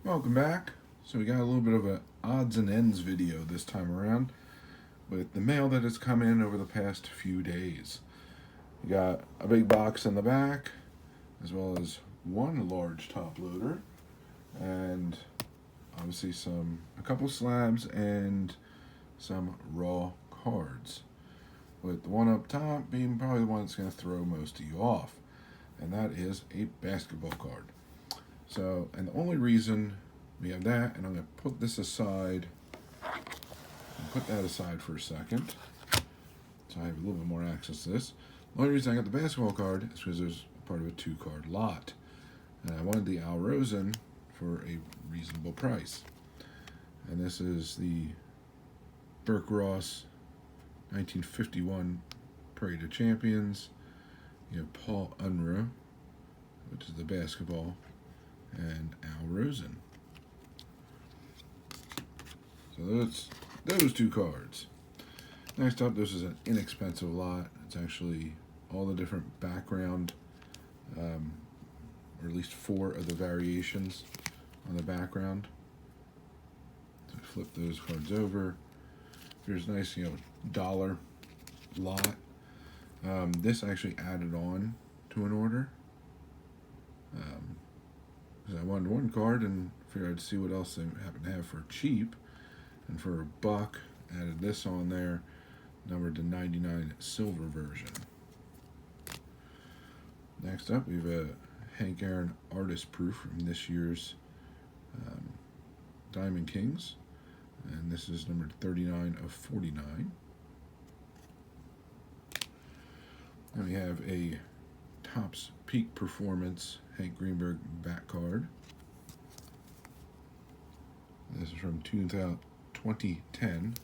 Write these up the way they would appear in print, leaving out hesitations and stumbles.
Welcome back. So we got a little bit of an odds and ends video this time around with the mail that has come in over the past few days. We got a big box in the back, as well as one large top loader, and obviously a couple slabs and some raw cards. With the one up top being probably the one that's going to throw most of you off, and that is a basketball card. So, and the only reason we have that, and I'm going to put this aside, and put that aside for a second, so I have a little bit more access to this. The only reason I got the basketball card is because it was part of a 2-card lot, and I wanted the Al Rosen for a reasonable price. And this is the Burke Ross 1951 Parade of Champions. You have Paul Unruh, which is the basketball, and Al Rosen. So those 2 cards. Next up, this is an inexpensive lot. It's actually all the different background, or at least 4 of the variations on the background. So flip those cards over. There's a nice, dollar lot. This actually added on to an order. Because I wanted 1 card and figured I'd see what else they happen to have for cheap. And for $1, added this on there, numbered to 99 silver version. Next up, we have a Hank Aaron artist proof from this year's Diamond Kings. And this is numbered 39 of 49. And we have a Topps Peak Performance Hank Greenberg back card. This is from 2010.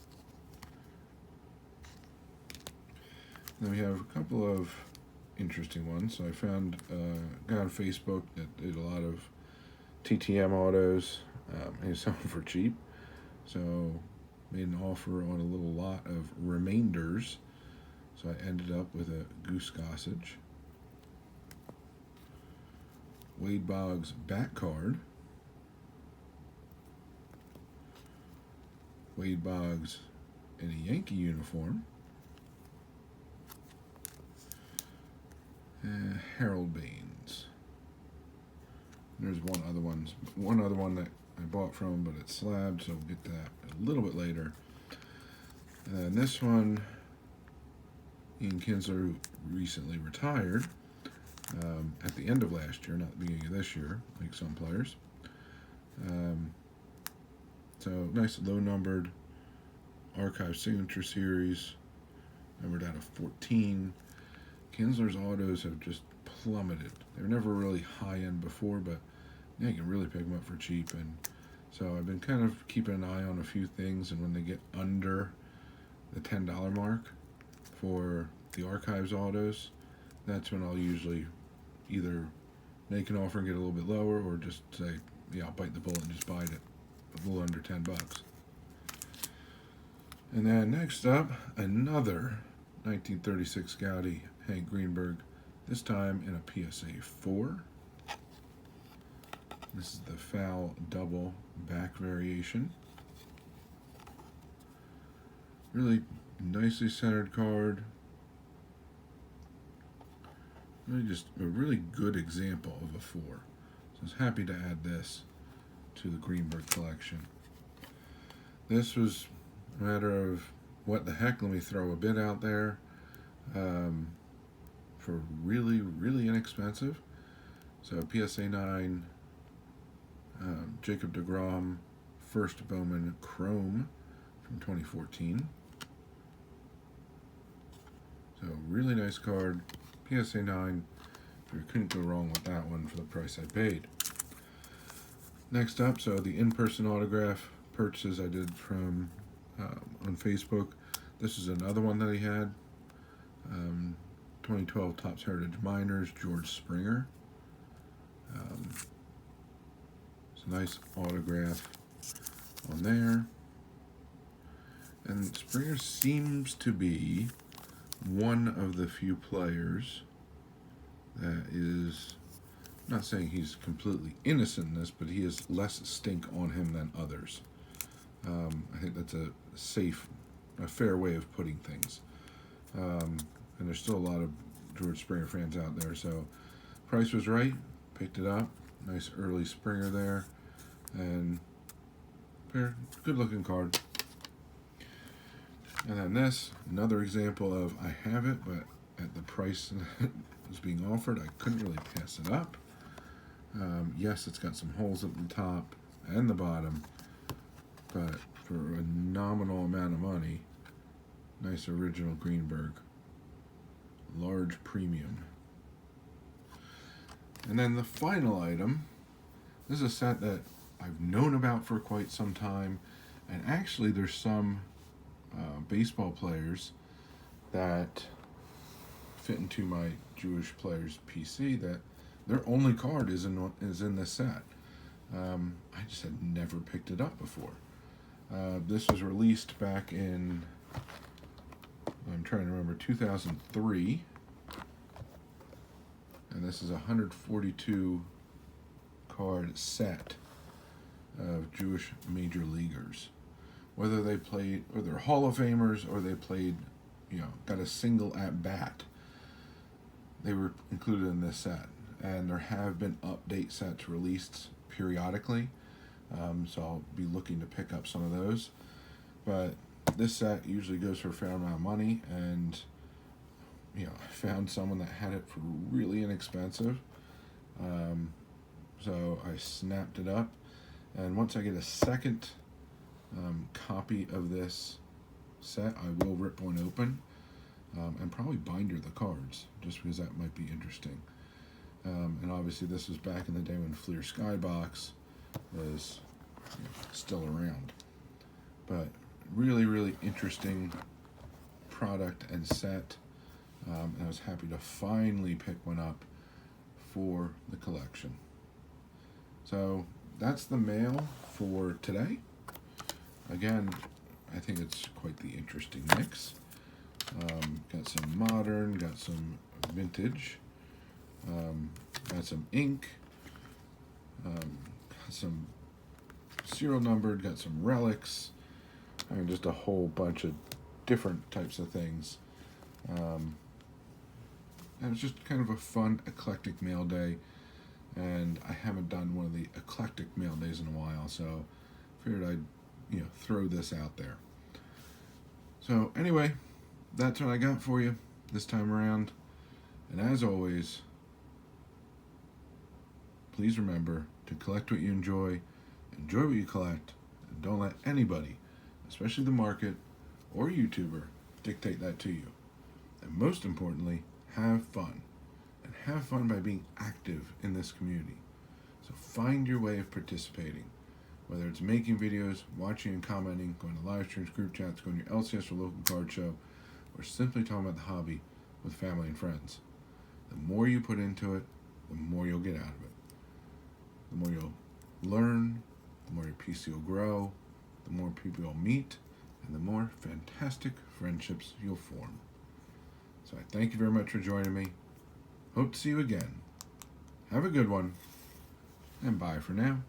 Then we have a couple of interesting ones. So I found a guy on Facebook that did a lot of TTM autos. He was selling for cheap. So made an offer on a little lot of remainders. So I ended up with a Goose Gossage, Wade Boggs back card, Wade Boggs in a Yankee uniform, and Harold Baines. There's one other one that I bought from him, but it's slabbed, so we'll get to that a little bit later. And this one, Ian Kinsler, who recently retired at the end of last year, not the beginning of this year, like some players. So nice low-numbered Archive Signature Series, numbered out of 14. Kinsler's autos have just plummeted. They were never really high-end before, but yeah, you can really pick them up for cheap. And so I've been kind of keeping an eye on a few things, and when they get under the $10 mark for the Archives autos, that's when I'll usually either make an offer and get a little bit lower, or just say, yeah, I'll bite the bullet and just buy it a little under $10. And then next up, another 1936 Gaudi Hank Greenberg, this time in a PSA 4. This is the foul double back variation. Really nicely centered card. Really just a really good example of a 4. So I was happy to add this to the Greenberg collection. This was a matter of what the heck, let me throw a bid out there for really, really inexpensive. So PSA 9 Jacob deGrom First Bowman Chrome from 2014. So really nice card. PSA 9. You couldn't go wrong with that one for the price I paid. Next up, so the in-person autograph purchases I did from on Facebook. This is another one that he had. 2012 Topps Heritage Minors, George Springer. It's a nice autograph on there. And Springer seems to be one of the few players that is not saying he's completely innocent in this, but he has less stink on him than others. I think that's a fair way of putting things. And there's still a lot of George Springer fans out there, so price was right. Picked it up. Nice early Springer there, and good looking card. And then this, another example of I have it, but at the price that was being offered, I couldn't really pass it up. Yes, it's got some holes at the top and the bottom, but for a nominal amount of money, nice original Greenberg, large premium. And then the final item, this is a set that I've known about for quite some time, and actually there's some baseball players that fit into my Jewish Players PC that their only card is in this set. I just had never picked it up before. This was released back in, I'm trying to remember, 2003. And this is a 142 card set of Jewish major leaguers. Whether they played, or they're Hall of Famers, or they played, got a single at bat, they were included in this set. And there have been update sets released periodically, so I'll be looking to pick up some of those. But this set usually goes for a fair amount of money, and I found someone that had it for really inexpensive, so I snapped it up. And once I get a second copy of this set, I will rip one open and probably binder the cards, just because that might be interesting. And obviously this was back in the day when Fleer Skybox was still around. But really, really interesting product and set. And I was happy to finally pick one up for the collection. So that's the mail for today. Again, I think it's quite the interesting mix. Got some modern, got some vintage, got some ink, got some serial numbered, got some relics, and just a whole bunch of different types of things. And it's just kind of a fun, eclectic mail day, and I haven't done one of the eclectic mail days in a while, so figured I'd, throw this out there. So anyway, that's what I got for you this time around, and as always, please remember to collect what you enjoy what you collect, and don't let anybody, especially the market or YouTuber, dictate that to you. And most importantly, have fun. And have fun by being active in this community. So find your way of participating. Whether it's making videos, watching and commenting, going to live streams, group chats, going to your LCS or local card show, or simply talking about the hobby with family and friends. The more you put into it, the more you'll get out of it. The more you'll learn, the more your PC will grow, the more people you'll meet, and the more fantastic friendships you'll form. So I thank you very much for joining me. Hope to see you again. Have a good one, and bye for now.